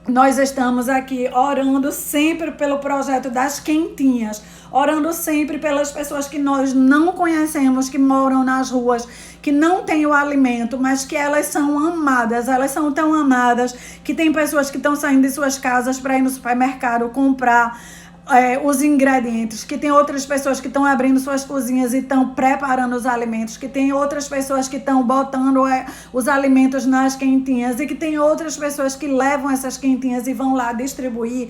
nós estamos aqui orando sempre pelo projeto das quentinhas, orando sempre pelas pessoas que nós não conhecemos, que moram nas ruas, que não têm o alimento, mas que elas são amadas, elas são tão amadas que tem pessoas que estão saindo de suas casas para ir no supermercado comprar os ingredientes, que tem outras pessoas que estão abrindo suas cozinhas e estão preparando os alimentos, que tem outras pessoas que estão botando os alimentos nas quentinhas e que tem outras pessoas que levam essas quentinhas e vão lá distribuir,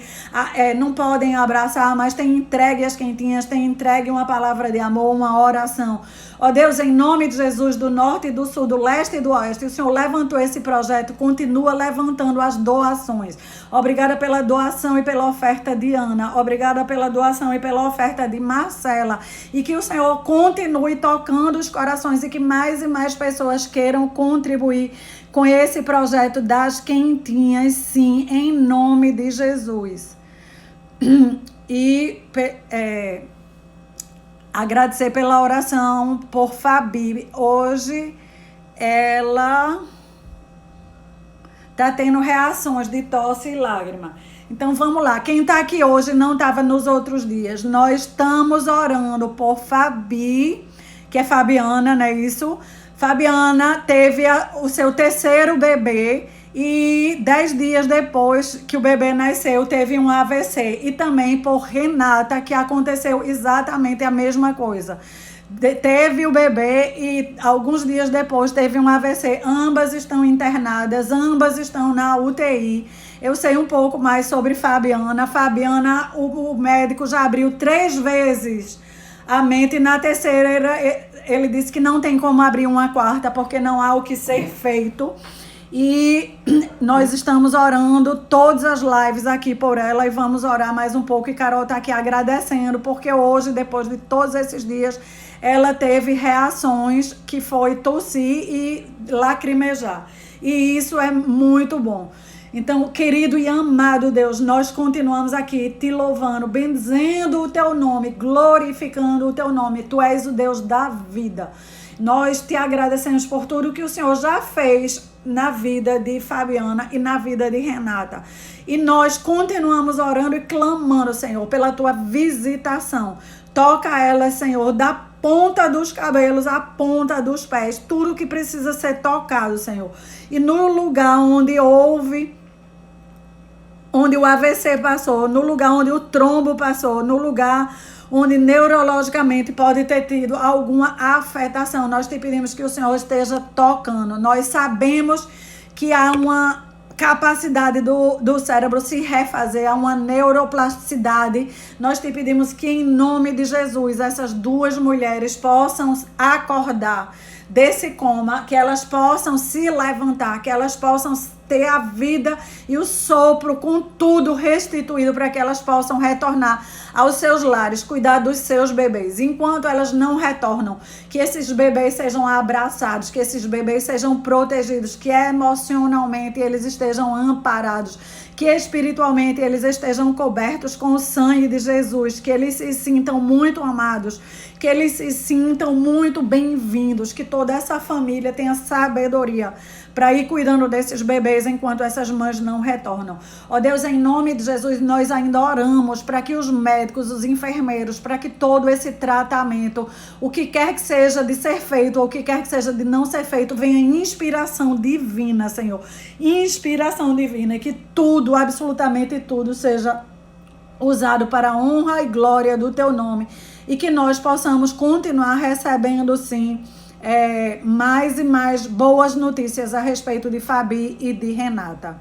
não podem abraçar, mas tem entregue as quentinhas, tem entregue uma palavra de amor, uma oração. Ó Deus, em nome de Jesus, do norte e do sul, do leste e do oeste, o Senhor levantou esse projeto, continua levantando as doações. Obrigada pela doação e pela oferta de Ana. Obrigada pela doação e pela oferta de Marcela. E que o Senhor continue tocando os corações e que mais e mais pessoas queiram contribuir com esse projeto das quentinhas, sim, em nome de Jesus. E agradecer pela oração por Fabi. Hoje ela tá tendo reações de tosse e lágrima. Então vamos lá, quem tá aqui hoje não estava nos outros dias. Nós estamos orando por Fabi, que é Fabiana, não é isso? Fabiana teve o seu terceiro bebê e 10 dias depois que o bebê nasceu teve um AVC. E também por Renata, que aconteceu exatamente a mesma coisa. Teve o bebê e alguns dias depois teve um AVC. Ambas estão internadas, ambas estão na UTI. Eu sei um pouco mais sobre Fabiana. Fabiana, o médico já abriu 3 vezes a mente. Na terceira, ele disse que não tem como abrir uma quarta, porque não há o que ser feito. E nós estamos orando todas as lives aqui por ela e vamos orar mais um pouco. E Carol está aqui agradecendo, porque hoje, depois de todos esses dias, ela teve reações que foi tossir e lacrimejar. E isso é muito bom. Então, querido e amado Deus, nós continuamos aqui te louvando, bendizendo o teu nome, glorificando o teu nome. Tu és o Deus da vida. Nós te agradecemos por tudo que o Senhor já fez na vida de Fabiana e na vida de Renata. E nós continuamos orando e clamando, Senhor, pela tua visitação. Toca ela, Senhor, da ponta dos cabelos à ponta dos pés. Tudo que precisa ser tocado, Senhor. E no lugar onde o AVC passou, no lugar onde o trombo passou, no lugar onde neurologicamente pode ter tido alguma afetação, nós te pedimos que o Senhor esteja tocando. Nós sabemos que há uma capacidade do cérebro se refazer, há uma neuroplasticidade. Nós te pedimos que em nome de Jesus essas 2 mulheres possam acordar desse coma, que elas possam se levantar, que elas possam ter a vida e o sopro com tudo restituído para que elas possam retornar aos seus lares, cuidar dos seus bebês. Enquanto elas não retornam, que esses bebês sejam abraçados, que esses bebês sejam protegidos, que emocionalmente eles estejam amparados, que espiritualmente eles estejam cobertos com o sangue de Jesus, que eles se sintam muito amados, que eles se sintam muito bem-vindos, que toda essa família tenha sabedoria para ir cuidando desses bebês enquanto essas mães não retornam. Ó Deus, em nome de Jesus, nós ainda oramos para que os médicos, os enfermeiros, para que todo esse tratamento, o que quer que seja de ser feito ou o que quer que seja de não ser feito, venha em inspiração divina, Senhor. Inspiração divina, e que tudo, absolutamente tudo, seja usado para a honra e glória do teu nome. E que nós possamos continuar recebendo, sim, mais e mais boas notícias a respeito de Fabi e de Renata.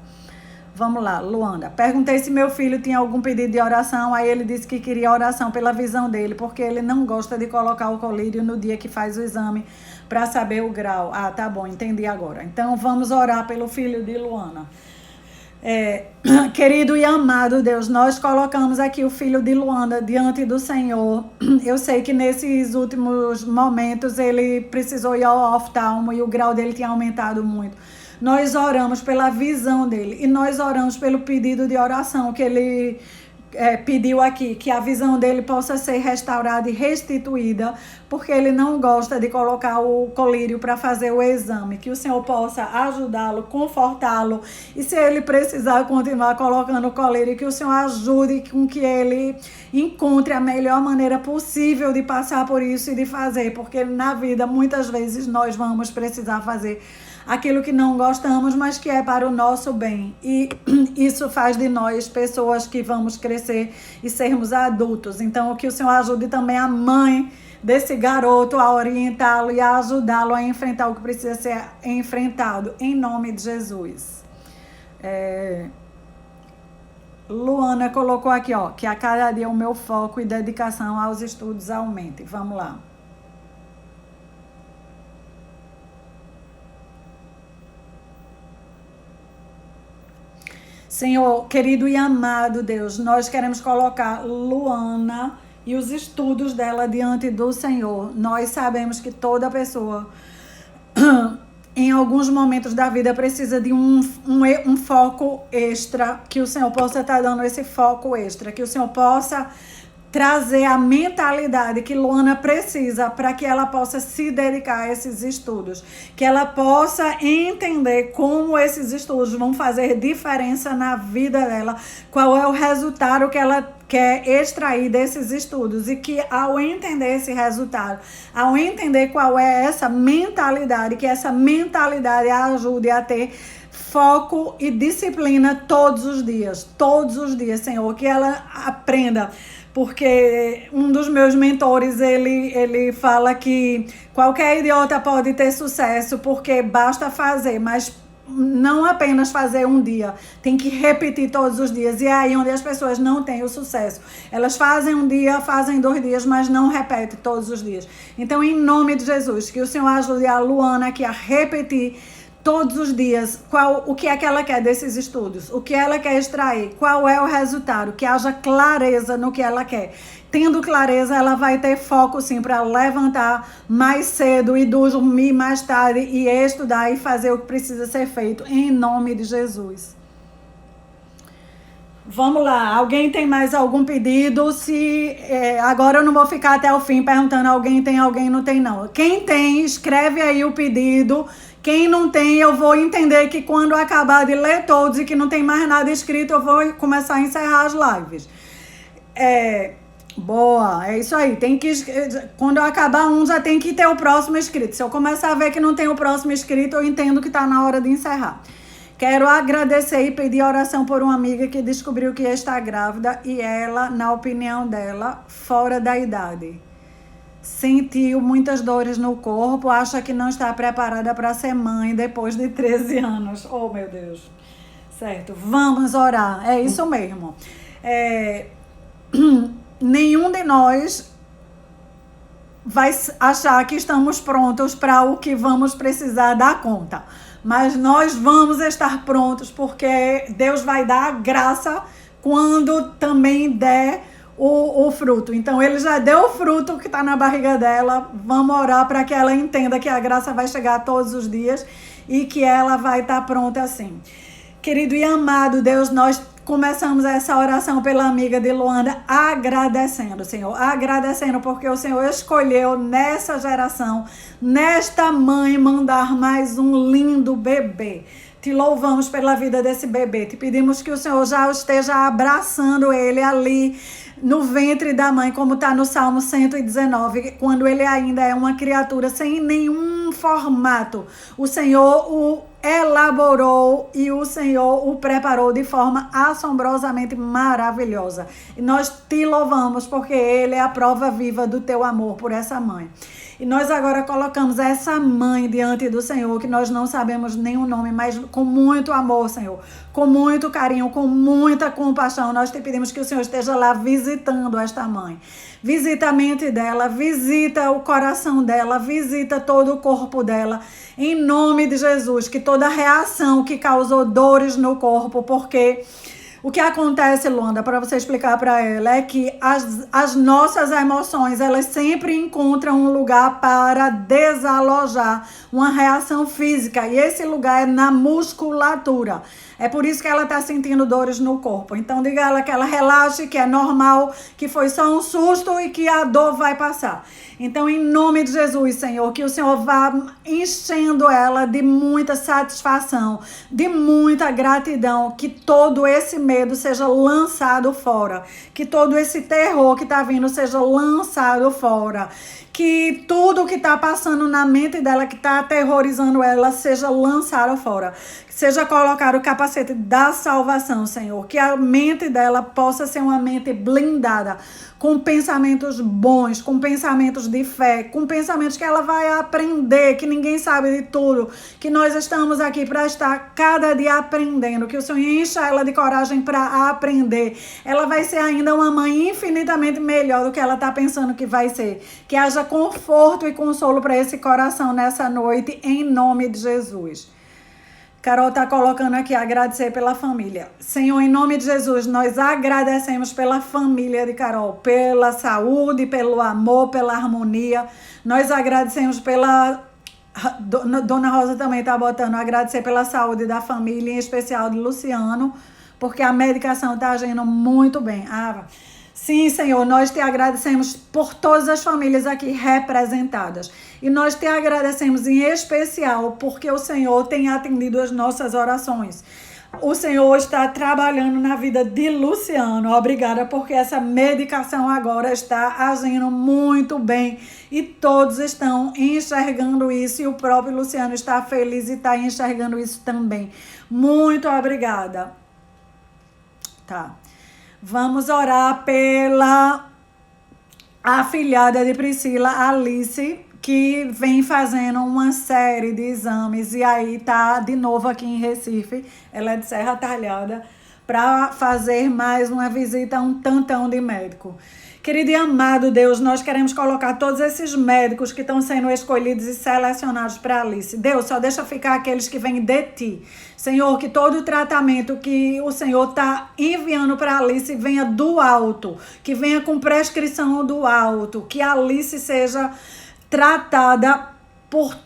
Vamos lá, Luanda. Perguntei se meu filho tinha algum pedido de oração, aí ele disse que queria oração pela visão dele, porque ele não gosta de colocar o colírio no dia que faz o exame para saber o grau. Ah, tá bom, entendi agora. Então vamos orar pelo filho de Luana. Querido e amado Deus, nós colocamos aqui o filho de Luanda diante do Senhor. Eu sei que nesses últimos momentos ele precisou ir ao oftalmo e o grau dele tinha aumentado muito. Nós oramos pela visão dele e nós oramos pelo pedido de oração que ele pediu aqui, que a visão dele possa ser restaurada e restituída, porque ele não gosta de colocar o colírio para fazer o exame, que o Senhor possa ajudá-lo, confortá-lo, e se ele precisar continuar colocando o colírio, que o Senhor ajude com que ele encontre a melhor maneira possível de passar por isso e de fazer, porque na vida muitas vezes nós vamos precisar fazer aquilo que não gostamos, mas que é para o nosso bem. E isso faz de nós pessoas que vamos crescer e sermos adultos. Então, que o Senhor ajude também a mãe desse garoto a orientá-lo e a ajudá-lo a enfrentar o que precisa ser enfrentado, em nome de Jesus. Luana colocou aqui, ó, que a cada dia o meu foco e dedicação aos estudos aumente. Vamos lá. Senhor, querido e amado Deus, nós queremos colocar Luana e os estudos dela diante do Senhor. Nós sabemos que toda pessoa, em alguns momentos da vida, precisa de um foco extra, que o Senhor possa estar dando esse foco extra, que o Senhor possa trazer a mentalidade que Luana precisa para que ela possa se dedicar a esses estudos, que ela possa entender como esses estudos vão fazer diferença na vida dela, qual é o resultado que ela quer extrair desses estudos, e que ao entender esse resultado, ao entender qual é essa mentalidade, que essa mentalidade a ajude a ter foco e disciplina todos os dias, Senhor, que ela aprenda. Porque um dos meus mentores, ele fala que qualquer idiota pode ter sucesso porque basta fazer, mas não apenas fazer um dia, tem que repetir todos os dias. E é aí onde as pessoas não têm o sucesso. Elas fazem um dia, fazem 2 dias, mas não repetem todos os dias. Então, em nome de Jesus, que o Senhor ajude a Luana aqui a repetir todos os dias o que é que ela quer desses estudos, o que ela quer extrair, qual é o resultado, que haja clareza no que ela quer. Tendo clareza, ela vai ter foco sim para levantar mais cedo e dormir mais tarde e estudar e fazer o que precisa ser feito, em nome de Jesus. Vamos lá, alguém tem mais algum pedido? Agora eu não vou ficar até o fim perguntando alguém não tem não. Quem tem, escreve aí o pedido. Quem não tem, eu vou entender que quando eu acabar de ler todos e que não tem mais nada escrito, eu vou começar a encerrar as lives. Boa, é isso aí. Quando eu acabar um, já tem que ter o próximo escrito. Se eu começar a ver que não tem o próximo escrito, eu entendo que está na hora de encerrar. Quero agradecer e pedir oração por uma amiga que descobriu que está grávida e ela, na opinião dela, fora da idade. Sentiu muitas dores no corpo, acha que não está preparada para ser mãe depois de 13 anos. Oh, meu Deus. Certo, vamos orar. É isso mesmo. Nenhum de nós vai achar que estamos prontos para o que vamos precisar dar conta. Mas nós vamos estar prontos, porque Deus vai dar a graça quando também der o fruto. Então, ele já deu o fruto que está na barriga dela. Vamos orar para que ela entenda que a graça vai chegar todos os dias e que ela vai estar pronta assim. Querido e amado Deus, nós começamos essa oração pela amiga de Luanda, agradecendo, Senhor, agradecendo porque o Senhor escolheu nessa geração, nesta mãe, mandar mais um lindo bebê. Te louvamos pela vida desse bebê, te pedimos que o Senhor já esteja abraçando ele ali no ventre da mãe, como está no Salmo 119, quando ele ainda é uma criatura sem nenhum formato. O Senhor o elaborou e o Senhor o preparou de forma assombrosamente maravilhosa. E nós te louvamos porque ele é a prova viva do teu amor por essa mãe. E nós agora colocamos essa mãe diante do Senhor, que nós não sabemos nem o nome, mas com muito amor, Senhor, com muito carinho, com muita compaixão, nós te pedimos que o Senhor esteja lá visitando esta mãe. Visita a mente dela, visita o coração dela, visita todo o corpo dela. Em nome de Jesus, que toda reação que causou dores no corpo, porque o que acontece, Luanda, para você explicar para ela, é que as nossas emoções, elas sempre encontram um lugar para desalojar uma reação física. E esse lugar é na musculatura. É por isso que ela está sentindo dores no corpo. Então, diga a ela que ela relaxe, que é normal, que foi só um susto e que a dor vai passar. Então, em nome de Jesus, Senhor, que o Senhor vá enchendo ela de muita satisfação, de muita gratidão, que todo esse medo seja lançado fora, que todo esse terror que está vindo seja lançado fora, que tudo que está passando na mente dela, que está aterrorizando ela, seja lançado fora. Seja colocar o capacete da salvação, Senhor. Que a mente dela possa ser uma mente blindada, com pensamentos bons, com pensamentos de fé, com pensamentos que ela vai aprender, que ninguém sabe de tudo, que nós estamos aqui para estar cada dia aprendendo, que o Senhor encha ela de coragem para aprender. Ela vai ser ainda uma mãe infinitamente melhor do que ela está pensando que vai ser. Que haja conforto e consolo para esse coração nessa noite, em nome de Jesus. Carol está colocando aqui, agradecer pela família. Senhor, em nome de Jesus, nós agradecemos pela família de Carol, pela saúde, pelo amor, pela harmonia. Nós agradecemos pela... Dona Rosa também está botando, agradecer pela saúde da família, em especial de Luciano, porque a medicação está agindo muito bem. Sim, Senhor, nós te agradecemos por todas as famílias aqui representadas. E nós te agradecemos em especial porque o Senhor tem atendido as nossas orações. O Senhor está trabalhando na vida de Luciano. Obrigada, porque essa medicação agora está agindo muito bem. E todos estão enxergando isso. E o próprio Luciano está feliz e está enxergando isso também. Muito obrigada. Tá. Vamos orar pela afilhada de Priscila, Alice, que vem fazendo uma série de exames e aí tá de novo aqui em Recife. Ela é de Serra Talhada, para fazer mais uma visita a um tantão de médico. Querido e amado Deus, nós queremos colocar todos esses médicos que estão sendo escolhidos e selecionados para Alice. Deus, só deixa ficar aqueles que vêm de ti. Senhor, que todo o tratamento que o Senhor está enviando para Alice venha do alto, que venha com prescrição do alto, que Alice seja tratada por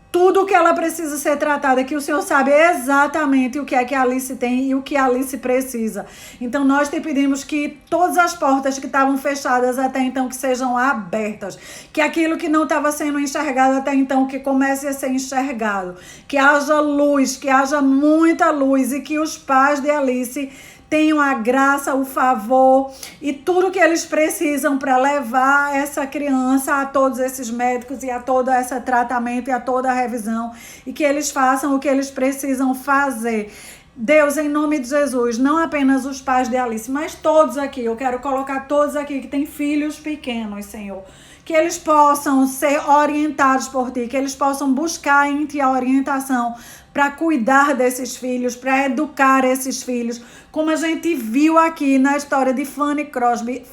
tudo que ela precisa ser tratada, que o Senhor sabe exatamente o que é que a Alice tem e o que a Alice precisa. Então nós te pedimos que todas as portas que estavam fechadas até então que sejam abertas, que aquilo que não estava sendo enxergado até então que comece a ser enxergado, que haja luz, que haja muita luz e que os pais de Alice tenham a graça, o favor e tudo que eles precisam para levar essa criança a todos esses médicos e a todo esse tratamento e a toda a revisão e que eles façam o que eles precisam fazer. Deus, em nome de Jesus, não apenas os pais de Alice, mas todos aqui, eu quero colocar todos aqui que têm filhos pequenos, Senhor, que eles possam ser orientados por Ti, que eles possam buscar em Ti a orientação para cuidar desses filhos, para educar esses filhos, como a gente viu aqui na história de Fanny Crosby.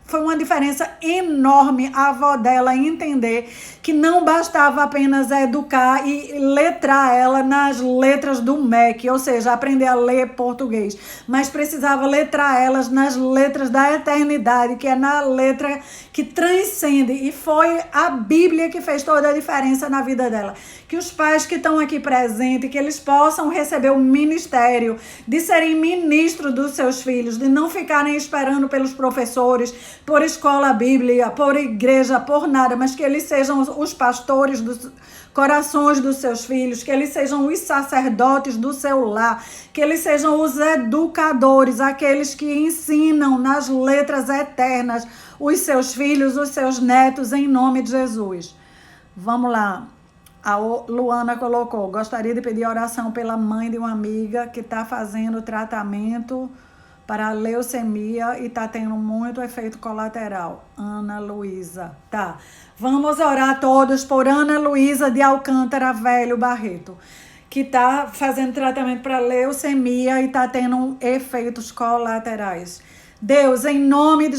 Foi uma diferença enorme a avó dela entender que não bastava apenas educar e letrar ela nas letras do MEC, ou seja, aprender a ler português, mas precisava letrar elas nas letras da eternidade, que é na letra que transcende, e foi a Bíblia que fez toda a diferença na vida dela. Que os pais que estão aqui presentes, que eles possam receber o ministério de serem ministros dos seus filhos, de não ficarem esperando pelos professores, por escola bíblica, por igreja, por nada, mas que eles sejam os pastores dos corações dos seus filhos, que eles sejam os sacerdotes do seu lar, que eles sejam os educadores, aqueles que ensinam nas letras eternas os seus filhos, os seus netos, em nome de Jesus. Vamos lá. A Luana colocou, gostaria de pedir oração pela mãe de uma amiga que está fazendo tratamento para a leucemia e tá tendo muito efeito colateral. Ana Luísa. Tá. Vamos orar todos por Ana Luísa de Alcântara Velho Barreto, que tá fazendo tratamento para leucemia e tá tendo efeitos colaterais. Deus, em nome de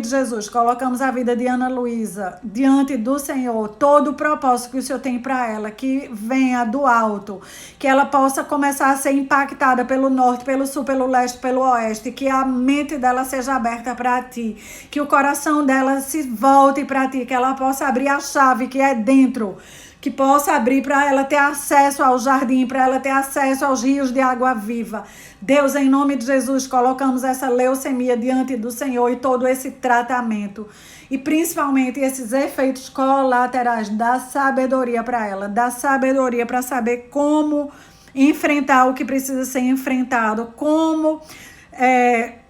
Jesus, colocamos a vida de Ana Luísa diante do Senhor, todo o propósito que o Senhor tem para ela, que venha do alto, que ela possa começar a ser impactada pelo norte, pelo sul, pelo leste, pelo oeste, que a mente dela seja aberta para ti, que o coração dela se volte para ti, que ela possa abrir a chave que é dentro, que possa abrir para ela ter acesso ao jardim, para ela ter acesso aos rios de água viva. Deus, em nome de Jesus, colocamos essa leucemia diante do Senhor e todo esse tratamento. E principalmente esses efeitos colaterais, dá sabedoria para ela, dá sabedoria para saber como enfrentar o que precisa ser enfrentado, como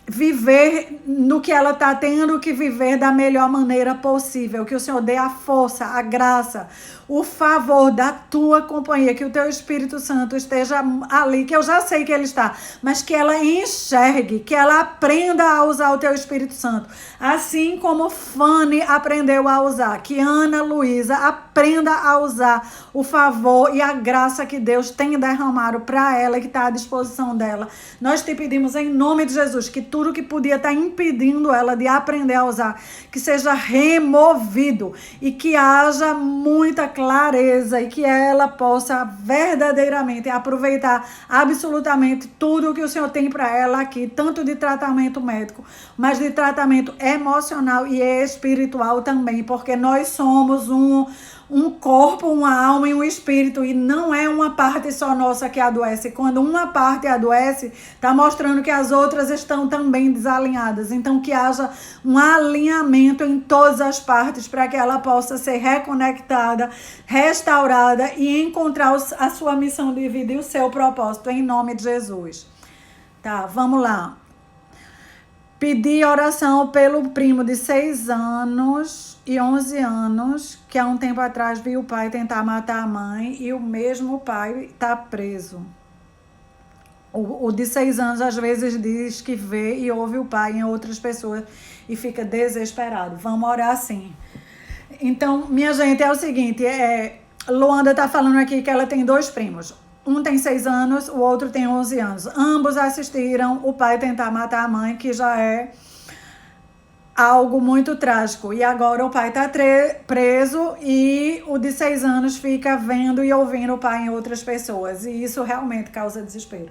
viver no que ela está tendo que viver da melhor maneira possível. Que o Senhor dê a força, a graça, o favor da tua companhia, que o teu Espírito Santo esteja ali, que eu já sei que ele está, mas que ela enxergue, que ela aprenda a usar o teu Espírito Santo, assim como Fanny aprendeu a usar, que Ana Luísa aprenda a usar o favor e a graça que Deus tem derramado para ela, que está à disposição dela. Nós te pedimos em nome de Jesus, que tudo que podia estar impedindo ela de aprender a usar, que seja removido e que haja muita clareza e que ela possa verdadeiramente aproveitar absolutamente tudo que o Senhor tem para ela aqui, tanto de tratamento médico, mas de tratamento emocional e espiritual também, porque nós somos um corpo, uma alma e um espírito, e não é uma parte só nossa que adoece. Quando uma parte adoece, está mostrando que as outras estão também desalinhadas. Então, que haja um alinhamento em todas as partes para que ela possa ser reconectada, restaurada e encontrar a sua missão de vida e o seu propósito, em nome de Jesus. Tá, vamos lá. Pedi oração pelo primo de 6 anos e 11 anos, que há um tempo atrás viu o pai tentar matar a mãe e o mesmo pai está preso. O de 6 anos às vezes diz que vê e ouve o pai em outras pessoas e fica desesperado. Vamos orar sim. Então, minha gente, é o seguinte, Luanda está falando aqui que ela tem 2 primos. Um tem 6 anos, o outro tem 11 anos. Ambos assistiram o pai tentar matar a mãe, que já é algo muito trágico. E agora o pai está preso e o de 6 anos fica vendo e ouvindo o pai em outras pessoas. E isso realmente causa desespero.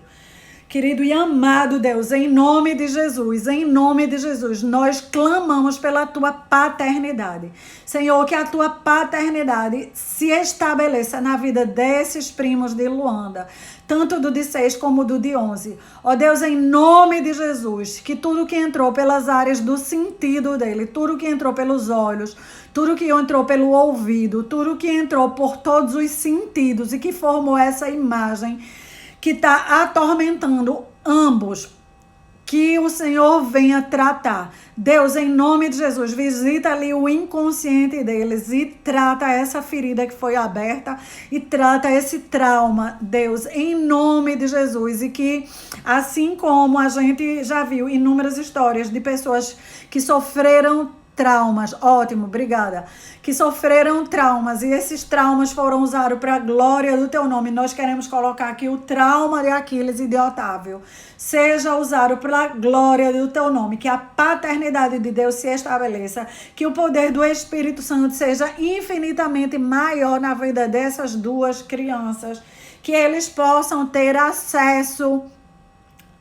Querido e amado Deus, em nome de Jesus, nós clamamos pela tua paternidade. Senhor, que a tua paternidade se estabeleça na vida desses primos de Luanda, tanto do de 6 como do de 11. Ó Deus, em nome de Jesus, que tudo que entrou pelas áreas do sentido dele, tudo que entrou pelos olhos, tudo que entrou pelo ouvido, tudo que entrou por todos os sentidos e que formou essa imagem que está atormentando ambos, que o Senhor venha tratar. Deus, em nome de Jesus, visita ali o inconsciente deles e trata essa ferida que foi aberta e trata esse trauma, Deus, em nome de Jesus. E que, assim como a gente já viu inúmeras histórias de pessoas que sofreram traumas, ótimo, obrigada, que sofreram traumas e esses traumas foram usados para a glória do teu nome. Nós queremos colocar aqui o trauma de Aquiles e de Otávio seja usado para a glória do teu nome, que a paternidade de Deus se estabeleça, que o poder do Espírito Santo seja infinitamente maior na vida dessas 2 crianças, que eles possam ter acesso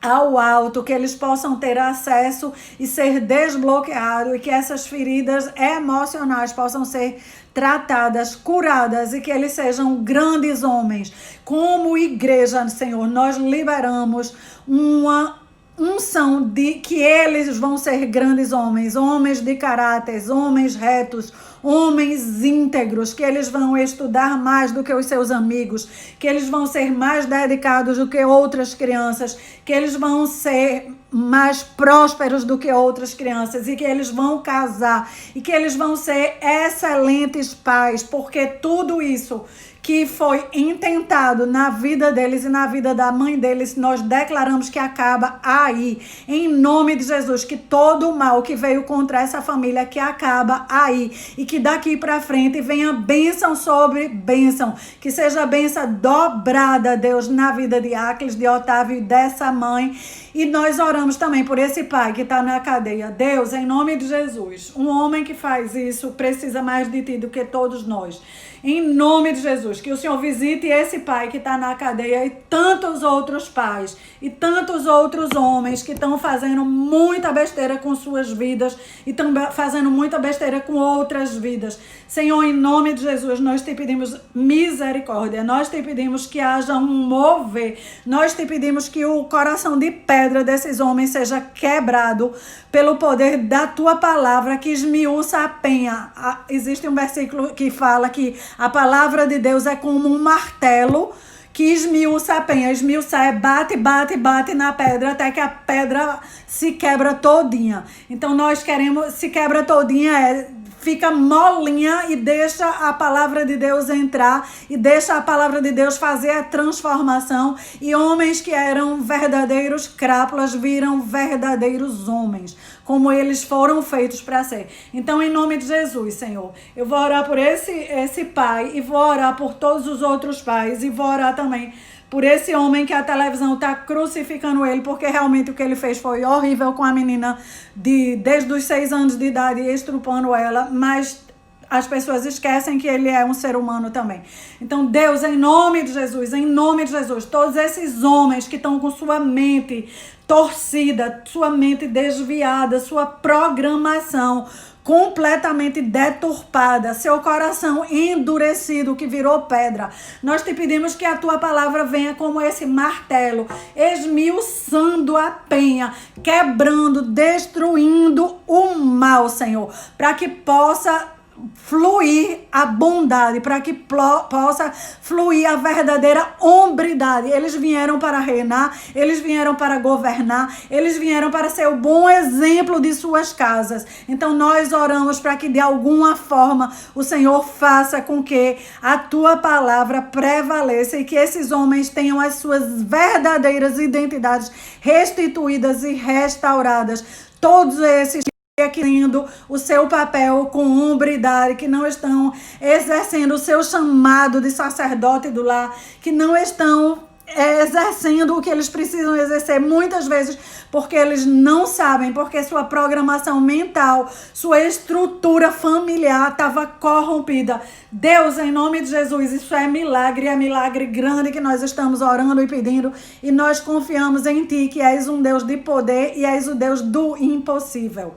ao alto, que eles possam ter acesso e ser desbloqueados, e que essas feridas emocionais possam ser tratadas, curadas, e que eles sejam grandes homens. Como igreja, Senhor, nós liberamos uma unção de que eles vão ser grandes homens, homens de caráter, homens retos, homens íntegros, que eles vão estudar mais do que os seus amigos, que eles vão ser mais dedicados do que outras crianças, que eles vão ser mais prósperos do que outras crianças, e que eles vão casar, e que eles vão ser excelentes pais, porque tudo isso que foi intentado na vida deles e na vida da mãe deles, nós declaramos que acaba aí. Em nome de Jesus, que todo o mal que veio contra essa família, que acaba aí. E que daqui para frente venha bênção sobre bênção. Que seja bênção dobrada, Deus, na vida de Aclis, de Otávio e dessa mãe. E nós oramos também por esse pai que está na cadeia. Deus, em nome de Jesus, um homem que faz isso precisa mais de ti do que todos nós. Em nome de Jesus, que o Senhor visite esse pai que está na cadeia e tantos outros pais e tantos outros homens que estão fazendo muita besteira com suas vidas e estão fazendo muita besteira com outras vidas. Senhor, em nome de Jesus, nós te pedimos misericórdia, nós te pedimos que haja um mover, nós te pedimos que o coração de pedra desses homens seja quebrado pelo poder da tua palavra que esmiuça a penha. Existe um versículo que fala que a palavra de Deus é como um martelo que esmiuça a penha. Esmiuçar é bate, bate, bate na pedra até que a pedra se quebra todinha. Então nós queremos, se quebra todinha, fica molinha e deixa a palavra de Deus entrar e deixa a palavra de Deus fazer a transformação. E homens que eram verdadeiros crápulas viram verdadeiros homens, como eles foram feitos para ser. Então, em nome de Jesus, Senhor, eu vou orar por esse pai e vou orar por todos os outros pais e vou orar também por esse homem que a televisão está crucificando ele, porque realmente o que ele fez foi horrível com a menina desde os 6 anos de idade, estrupando ela, mas as pessoas esquecem que ele é um ser humano também. Então, Deus, em nome de Jesus, todos esses homens que estão com sua mente torcida, sua mente desviada, sua programação completamente deturpada, seu coração endurecido que virou pedra. Nós te pedimos que a tua palavra venha como esse martelo, esmiuçando a penha, quebrando, destruindo o mal, Senhor, para que possa fluir a bondade, para que possa fluir a verdadeira hombridade. Eles vieram para reinar, eles vieram para governar, eles vieram para ser o bom exemplo de suas casas. Então nós oramos para que de alguma forma o Senhor faça com que a tua palavra prevaleça e que esses homens tenham as suas verdadeiras identidades restituídas e restauradas. Todos esses tendo o seu papel com hombridade, que não estão exercendo o seu chamado de sacerdote do lar, que não estão exercendo o que eles precisam exercer, muitas vezes porque eles não sabem, porque sua programação mental, sua estrutura familiar estava corrompida. Deus, em nome de Jesus, isso é milagre grande que nós estamos orando e pedindo, e nós confiamos em Ti, que és um Deus de poder e és o Deus do impossível.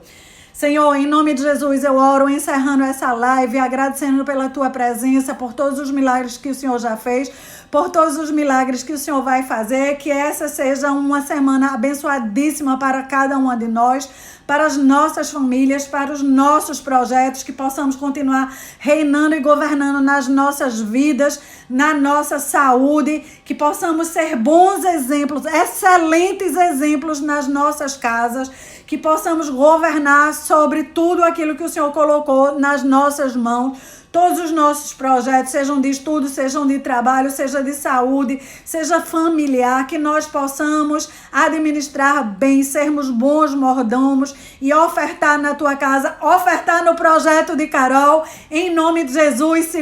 Senhor, em nome de Jesus, eu oro encerrando essa live, agradecendo pela tua presença, por todos os milagres que o Senhor já fez, por todos os milagres que o Senhor vai fazer, que essa seja uma semana abençoadíssima para cada uma de nós, para as nossas famílias, para os nossos projetos, que possamos continuar reinando e governando nas nossas vidas, na nossa saúde, que possamos ser bons exemplos, excelentes exemplos nas nossas casas, que possamos governar sobre tudo aquilo que o Senhor colocou nas nossas mãos. Todos os nossos projetos, sejam de estudo, sejam de trabalho, seja de saúde, seja familiar, que nós possamos administrar bem, sermos bons mordomos e ofertar na tua casa, ofertar no projeto de Carol, em nome de Jesus.